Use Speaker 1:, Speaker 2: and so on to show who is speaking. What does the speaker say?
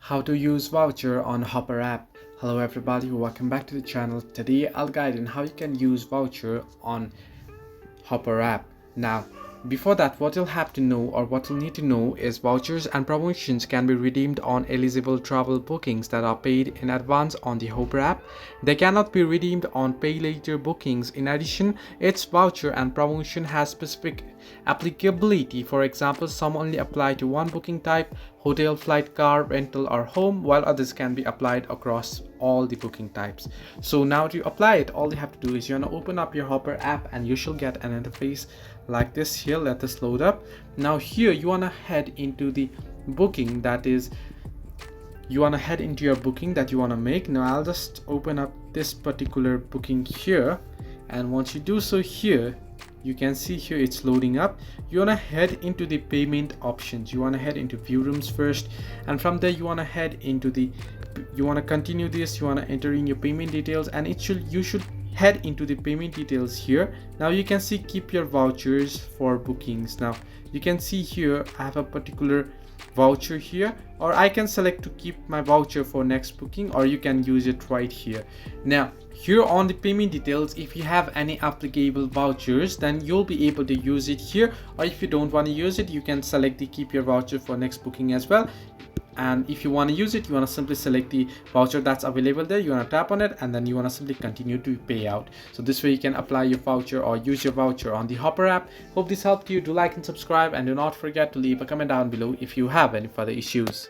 Speaker 1: How to use voucher on Hopper app. Hello everybody, welcome back to the channel. Today I'll guide in how you can use voucher on Hopper app. Now before that, what you'll have to know or what you'll need to know is vouchers and promotions can be redeemed on eligible travel bookings that are paid in advance on the Hopper app. They cannot be redeemed on pay later bookings. In addition, its voucher and promotion has specific applicability. For example, some only apply to one booking type: hotel, flight, car, rental or home, while others can be applied across all the booking types. So now to apply it, all you have to do is you want to open up your Hopper app and you shall get an interface like this here. Let this load up. Now here you want to head into the booking that is you want to head into your booking that you want to make. Now I'll just open up this particular booking here, and once you do so, here you can see here it's loading up. You want to head into the payment options. You want to head into view rooms first, and from there you want to head into the you want to continue this. You want to enter in your payment details, and you should head into the payment details here. Now you can see keep your vouchers for bookings. Now you can see here I have a particular voucher here, or I can select to keep my voucher for next booking, or you can use it right here. Now here on the payment details, if you have any applicable vouchers, then you'll be able to use it here, or if you don't want to use it, you can select the keep your voucher for next booking as well. And if you want to use it, you want to simply select the voucher that's available there. You want to tap on it, and then you want to simply continue to pay out. So this way you can apply your voucher or use your voucher on the Hopper app. Hope this helped you. Do like and subscribe, and do not forget to leave a comment down below if you have any further issues.